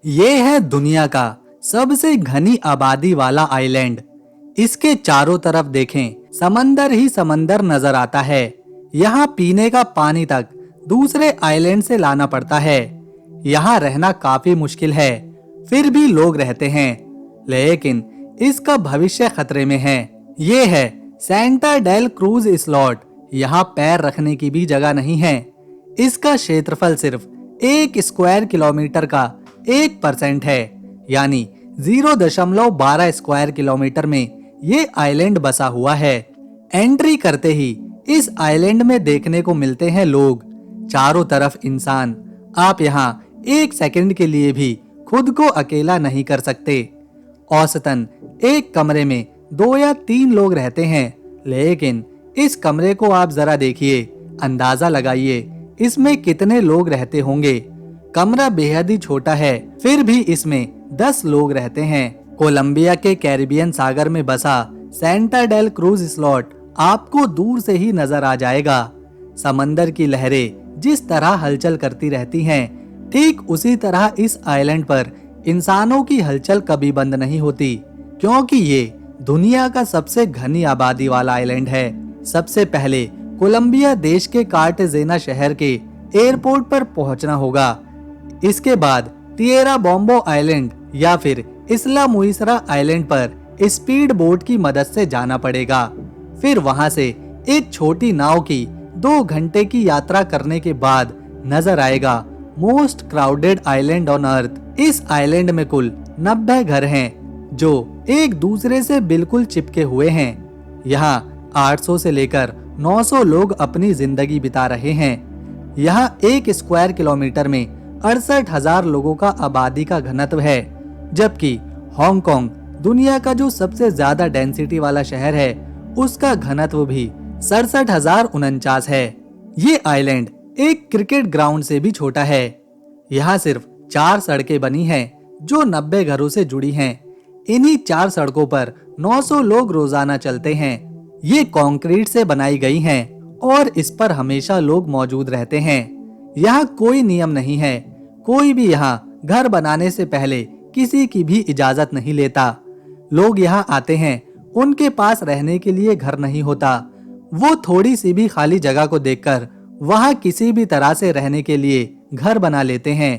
ये है दुनिया का सबसे घनी आबादी वाला आइलैंड। इसके चारों तरफ देखें, समंदर ही समंदर नजर आता है। यहाँ पीने का पानी तक दूसरे आइलैंड से लाना पड़ता है। यहाँ रहना काफी मुश्किल है, फिर भी लोग रहते हैं। लेकिन इसका भविष्य खतरे में है। ये है सेंटा डेल क्रूज इस्लॉट। यहाँ पैर रखने की भी जगह नहीं है। इसका क्षेत्रफल सिर्फ 1 स्क्वायर किलोमीटर का 1% है, यानी 0.12 स्क्वायर किलोमीटर में ये आइलैंड बसा हुआ है। एंट्री करते ही इस आइलैंड में देखने को मिलते हैं लोग, चारों तरफ इंसान। आप यहाँ 1 सेकंड के लिए भी खुद को अकेला नहीं कर सकते। औसतन एक कमरे में 2 या 3 लोग रहते हैं, लेकिन इस कमरे को आप जरा देखिए, अंदाजा लगाइए इसमें कितने लोग रहते होंगे। कमरा बेहद ही छोटा है, फिर भी इसमें 10 लोग रहते हैं। कोलंबिया के कैरिबियन सागर में बसा सेंटा डेल क्रूज स्लॉट आपको दूर से ही नजर आ जाएगा। समंदर की लहरें जिस तरह हलचल करती रहती हैं, ठीक उसी तरह इस आइलैंड पर इंसानों की हलचल कभी बंद नहीं होती, क्योंकि ये दुनिया का सबसे घनी आबादी वाला आइलैंड है। सबसे पहले कोलंबिया देश के कार्टेजेना शहर के एयरपोर्ट पर पहुंचना होगा। इसके बाद तिएरा बॉम्बो आइलैंड या फिर इस्ला मुइसरा आइलैंड पर स्पीड बोट की मदद से जाना पड़ेगा। फिर वहां से एक छोटी नाव की 2 घंटे की यात्रा करने के बाद नजर आएगा most crowded island on earth. इस आइलैंड में कुल 90 घर हैं, जो एक दूसरे से बिल्कुल चिपके हुए हैं। यहाँ 800 से लेकर 900 लोग अपनी जिंदगी बिता रहे हैं। यहाँ 1 स्क्वायर किलोमीटर में 68,000 लोगों का आबादी का घनत्व है, जबकि हांगकांग दुनिया का जो सबसे ज्यादा डेंसिटी वाला शहर है, उसका घनत्व भी 67,049 है। ये आइलैंड एक क्रिकेट ग्राउंड से भी छोटा है। यहाँ सिर्फ 4 सड़कें बनी हैं, जो 90 घरों से जुड़ी हैं। इन्हीं 4 सड़कों पर 900 लोग रोजाना चलते हैं। ये कंक्रीट से बनाई गई हैं और इस पर हमेशा लोग मौजूद रहते हैं। यहाँ कोई नियम नहीं है, कोई भी यहाँ घर बनाने से पहले किसी की भी इजाजत नहीं लेता। लोग यहाँ आते हैं, उनके पास रहने के लिए घर नहीं होता। वो थोड़ी सी भी खाली जगह को देखकर वहाँ किसी भी तरह से रहने के लिए घर बना लेते हैं।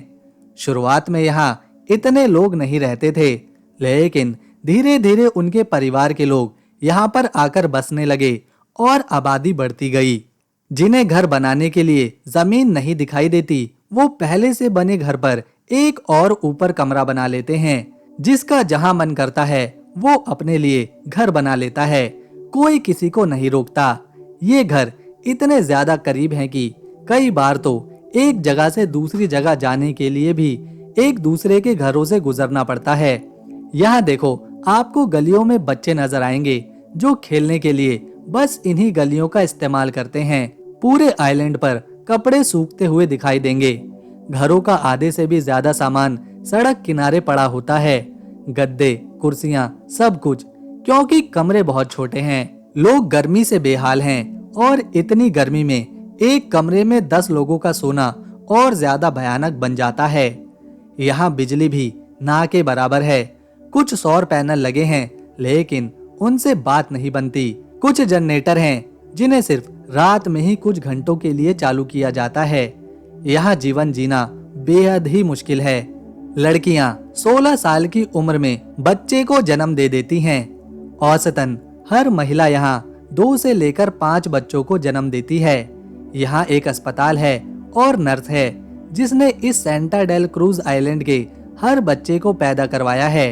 शुरुआत में यहाँ इतने लोग नहीं रहते थे, लेकिन धीरे धीरे उनके परिवार के लोग यहाँ पर आकर बसने लगे और आबादी बढ़ती गई। जिन्हें घर बनाने के लिए जमीन नहीं दिखाई देती, वो पहले से बने घर पर एक और ऊपर कमरा बना लेते हैं। जिसका जहां मन करता है वो अपने लिए घर बना लेता है, कोई किसी को नहीं रोकता। ये घर इतने ज्यादा करीब हैं कि कई बार तो एक जगह से दूसरी जगह जाने के लिए भी एक दूसरे के घरों से गुजरना पड़ता है। यहाँ देखो, आपको गलियों में बच्चे नजर आएंगे जो खेलने के लिए बस इन्हीं गलियों का इस्तेमाल करते हैं। पूरे आइलैंड पर कपड़े सूखते हुए दिखाई देंगे। घरों का आधे से भी ज्यादा सामान सड़क किनारे पड़ा होता है, गद्दे, कुर्सियां, सब कुछ, क्योंकि कमरे बहुत छोटे हैं। लोग गर्मी से बेहाल हैं और इतनी गर्मी में एक कमरे में 10 लोगों का सोना और ज्यादा भयानक बन जाता है। यहाँ बिजली भी ना के बराबर है। कुछ सौर पैनल लगे हैं, लेकिन उनसे बात नहीं बनती। कुछ जनरेटर हैं जिन्हें सिर्फ रात में ही कुछ घंटों के लिए चालू किया जाता है। यहाँ जीवन जीना बेहद ही मुश्किल है। लड़कियां 16 साल की उम्र में बच्चे को जन्म दे देती हैं। औसतन हर महिला यहाँ 2 से लेकर 5 बच्चों को जन्म देती है। यहाँ एक अस्पताल है और नर्स है जिसने इस सेंटा डेल क्रूज आइलैंड के हर बच्चे को पैदा करवाया है।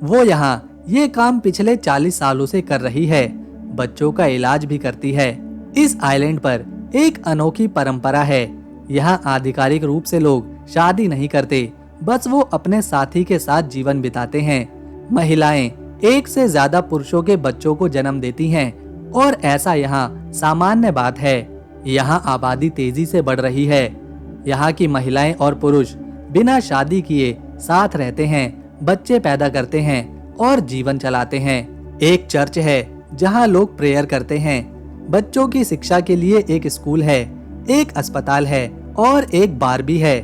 वो यहाँ ये काम पिछले 40 सालों से कर रही है, बच्चों का इलाज भी करती है। इस आइलैंड पर एक अनोखी परंपरा है। यहाँ आधिकारिक रूप से लोग शादी नहीं करते, बस वो अपने साथी के साथ जीवन बिताते हैं। महिलाएं 1 से ज्यादा पुरुषों के बच्चों को जन्म देती हैं और ऐसा यहाँ सामान्य बात है। यहाँ आबादी तेजी से बढ़ रही है। यहाँ की महिलाएं और पुरुष बिना शादी किए साथ रहते हैं, बच्चे पैदा करते हैं और जीवन चलाते हैं। एक चर्च है जहाँ लोग प्रेयर करते हैं। बच्चों की शिक्षा के लिए एक स्कूल है, एक अस्पताल है और एक बार भी है।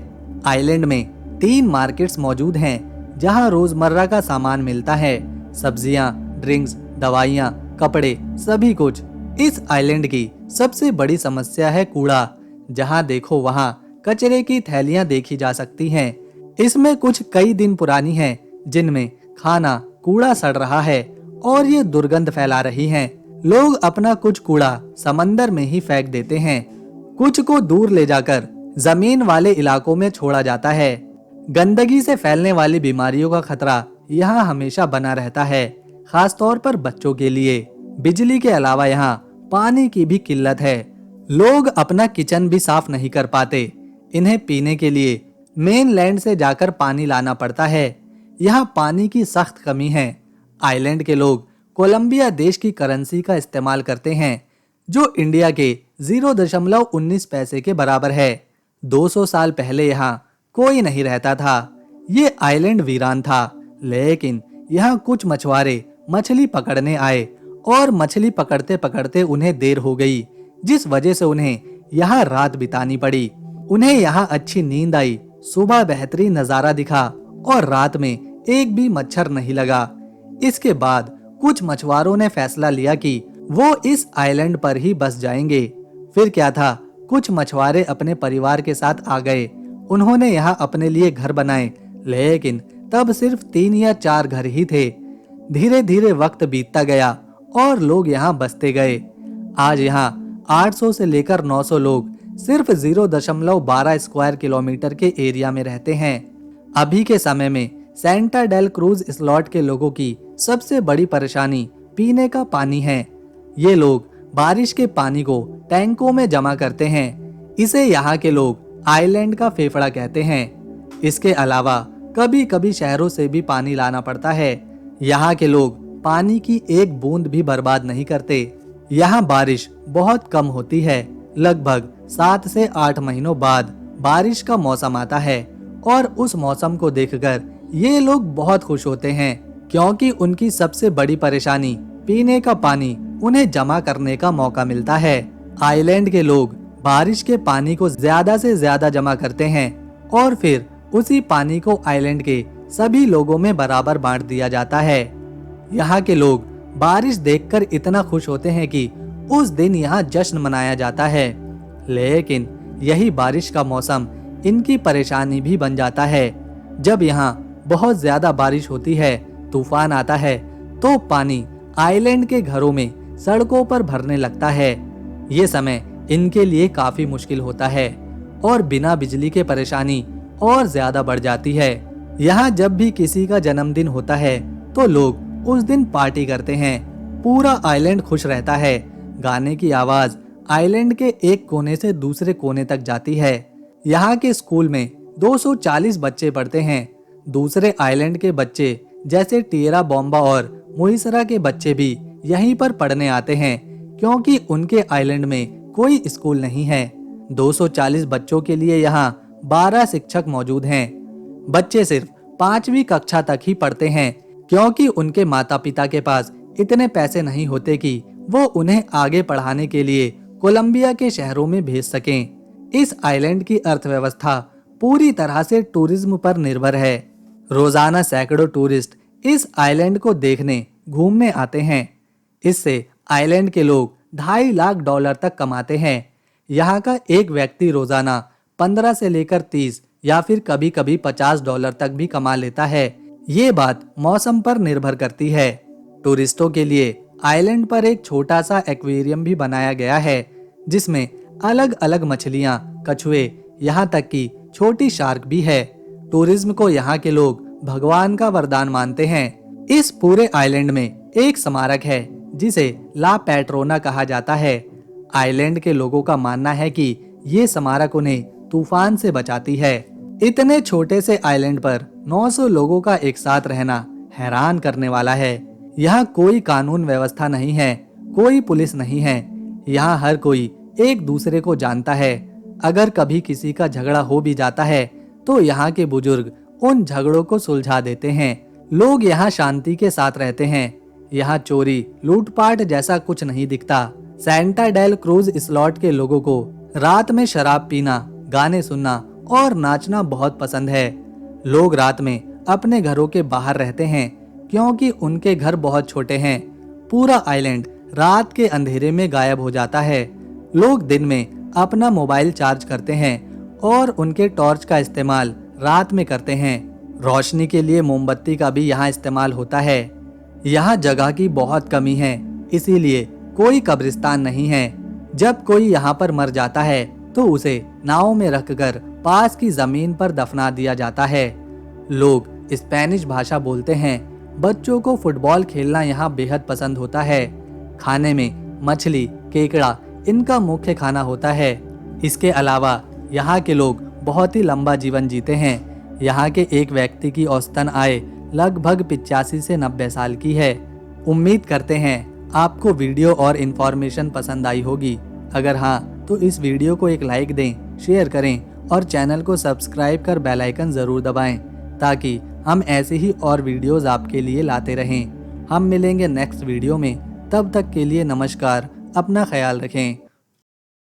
आइलैंड में 3 मार्केट्स मौजूद हैं जहां रोजमर्रा का सामान मिलता है, सब्जियां, ड्रिंक्स, दवाइयां, कपड़े, सभी कुछ। इस आइलैंड की सबसे बड़ी समस्या है कूड़ा। जहां देखो वहां कचरे की थैलियां देखी जा सकती हैं। इसमें कुछ कई दिन पुरानी हैं, जिनमें खाना कूड़ा सड़ रहा है और ये दुर्गंध फैला रही हैं। लोग अपना कुछ कूड़ा समंदर में ही फेंक देते हैं। कुछ को दूर ले जाकर जमीन वाले इलाकों में छोड़ा जाता है। गंदगी से फैलने वाली बीमारियों का खतरा यहाँ हमेशा बना रहता है, खास तौर पर बच्चों के लिए। बिजली के अलावा यहाँ पानी की भी किल्लत है। लोग अपना किचन भी साफ नहीं कर पाते। इन्हें पीने के लिए मेनलैंड से जाकर पानी लाना पड़ता है। यहाँ पानी की सख्त कमी है। आइलैंड के लोग कोलंबिया देश की करेंसी का इस्तेमाल करते हैं, जो इंडिया के 0.19 पैसे के बराबर है। 200 साल पहले यहाँ कोई नहीं रहता था। ये आइलैंड वीरान था, लेकिन यहाँ कुछ मछुआरे मछली पकड़ने आए और मछली पकड़ते पकड़ते उन्हें देर हो गई, जिस वजह से उन्हें यहाँ रात बितानी पड़ी। उन्हें यहाँ अच्छी नींद आई, सुबह बेहतरीन नजारा दिखा और रात में एक भी मच्छर नहीं लगा। इसके बाद कुछ मछुआरों ने फैसला लिया कि वो इस आइलैंड पर ही बस जाएंगे। फिर क्या था, कुछ मछुआरे अपने परिवार के साथ आ गए। उन्होंने यहाँ अपने लिए घर बनाए, लेकिन तब सिर्फ 3 या 4 घर ही थे। धीरे धीरे वक्त बीतता गया और लोग यहाँ बसते गए। आज यहाँ 800 से लेकर 900 लोग सिर्फ 0.12 स्क्वायर किलोमीटर के एरिया में रहते हैं। अभी के समय में सेंटा डेल क्रूज स्लॉट के लोगों की सबसे बड़ी परेशानी पीने का पानी है। ये लोग बारिश के पानी को टैंकों में जमा करते हैं। इसे यहाँ के लोग आइलैंड का फेफड़ा कहते हैं। इसके अलावा कभी कभी शहरों से भी पानी लाना पड़ता है। यहाँ के लोग पानी की एक बूंद भी बर्बाद नहीं करते। यहाँ बारिश बहुत कम होती है। लगभग 7 से 8 महीनों बाद बारिश का मौसम आता है और उस मौसम को देखकर ये लोग बहुत खुश होते हैं, क्योंकि उनकी सबसे बड़ी परेशानी पीने का पानी उन्हें जमा करने का मौका मिलता है। आइलैंड के लोग बारिश के पानी को ज्यादा से ज्यादा जमा करते हैं और फिर उसी पानी को आइलैंड के सभी लोगों में बराबर बांट दिया जाता है। यहाँ के लोग बारिश देखकर इतना खुश होते हैं कि उस दिन यहाँ जश्न मनाया जाता है। लेकिन यही बारिश का मौसम इनकी परेशानी भी बन जाता है। जब यहाँ बहुत ज्यादा बारिश होती है, तूफान आता है, तो पानी आइलैंड के घरों में, सड़कों पर भरने लगता है। ये समय इनके लिए काफी मुश्किल होता है और बिना बिजली के परेशानी और ज्यादा बढ़ जाती है। यहाँ जब भी किसी का जन्मदिन होता है तो लोग उस दिन पार्टी करते हैं। पूरा आइलैंड खुश रहता है। गाने की आवाज आइलैंड के एक कोने से दूसरे कोने तक जाती है। यहाँ के स्कूल में 240 बच्चे पढ़ते हैं। दूसरे आइलैंड के बच्चे जैसे टिएरा बोम्बा और मुइसरा के बच्चे भी यहीं पर पढ़ने आते हैं, क्योंकि उनके आइलैंड में कोई स्कूल नहीं है। 240 बच्चों के लिए यहाँ 12 शिक्षक मौजूद हैं। बच्चे सिर्फ 5वीं कक्षा तक ही पढ़ते हैं, क्योंकि उनके माता पिता के पास इतने पैसे नहीं होते कि वो उन्हें आगे पढ़ाने के लिए कोलंबिया के शहरों में भेज सकें। इस आइलैंड की अर्थव्यवस्था पूरी तरह से टूरिज्म पर निर्भर है। रोजाना सैकड़ों टूरिस्ट इस आइलैंड को देखने, घूमने आते हैं। इससे आइलैंड के लोग $2.5 लाख तक कमाते हैं। यहाँ का एक व्यक्ति रोजाना 15 से लेकर 30 या फिर कभी कभी $50 तक भी कमा लेता है। ये बात मौसम पर निर्भर करती है। टूरिस्टों के लिए आइलैंड पर एक छोटा सा एक्वेरियम भी बनाया गया है, जिसमें अलग अलग मछलियाँ, कछुए, यहाँ तक कि छोटी शार्क भी है। टूरिज्म को यहाँ के लोग भगवान का वरदान मानते हैं। इस पूरे आइलैंड में एक स्मारक है जिसे ला पेट्रोना कहा जाता है। आइलैंड के लोगों का मानना है कि ये स्मारक उन्हें तूफान से बचाती है। इतने छोटे से आइलैंड पर 900 लोगों का एक साथ रहना हैरान करने वाला है। यहाँ कोई कानून व्यवस्था नहीं है, कोई पुलिस नहीं है। यहाँ हर कोई एक दूसरे को जानता है। अगर कभी किसी का झगड़ा हो भी जाता है तो यहाँ के बुजुर्ग उन झगड़ों को सुलझा देते हैं। लोग यहाँ शांति के साथ रहते हैं। यहाँ चोरी, लूटपाट जैसा कुछ नहीं दिखता। सेंटा डेल क्रूज स्लॉट के लोगों को रात में शराब पीना, गाने सुनना और नाचना बहुत पसंद है। लोग रात में अपने घरों के बाहर रहते हैं क्योंकि उनके घर बहुत छोटे हैं। पूरा आइलैंड रात के अंधेरे में गायब हो जाता है। लोग दिन में अपना मोबाइल चार्ज करते हैं और उनके टॉर्च का इस्तेमाल रात में करते हैं। रोशनी के लिए मोमबत्ती का भी यहाँ इस्तेमाल होता है। यहाँ जगह की बहुत कमी है, इसीलिए कोई कब्रिस्तान नहीं है। जब कोई यहाँ पर मर जाता है तो उसे नाव में रखकर पास की जमीन पर दफना दिया जाता है। लोग स्पेनिश भाषा बोलते हैं। बच्चों को फुटबॉल खेलना यहाँ बेहद पसंद होता है। खाने में मछली, केकड़ा इनका मुख्य खाना होता है। इसके अलावा यहाँ के लोग बहुत ही लंबा जीवन जीते हैं। यहाँ के एक व्यक्ति की औसतन आय लगभग 85 से 90 साल की है। उम्मीद करते हैं आपको वीडियो और इन्फॉर्मेशन पसंद आई होगी। अगर हाँ तो इस वीडियो को एक लाइक दें, शेयर करें और चैनल को सब्सक्राइब कर बेल आइकन जरूर दबाएं ताकि हम ऐसे ही और वीडियोस आपके लिए लाते रहें। हम मिलेंगे नेक्स्ट वीडियो में, तब तक के लिए नमस्कार, अपना ख्याल रखें।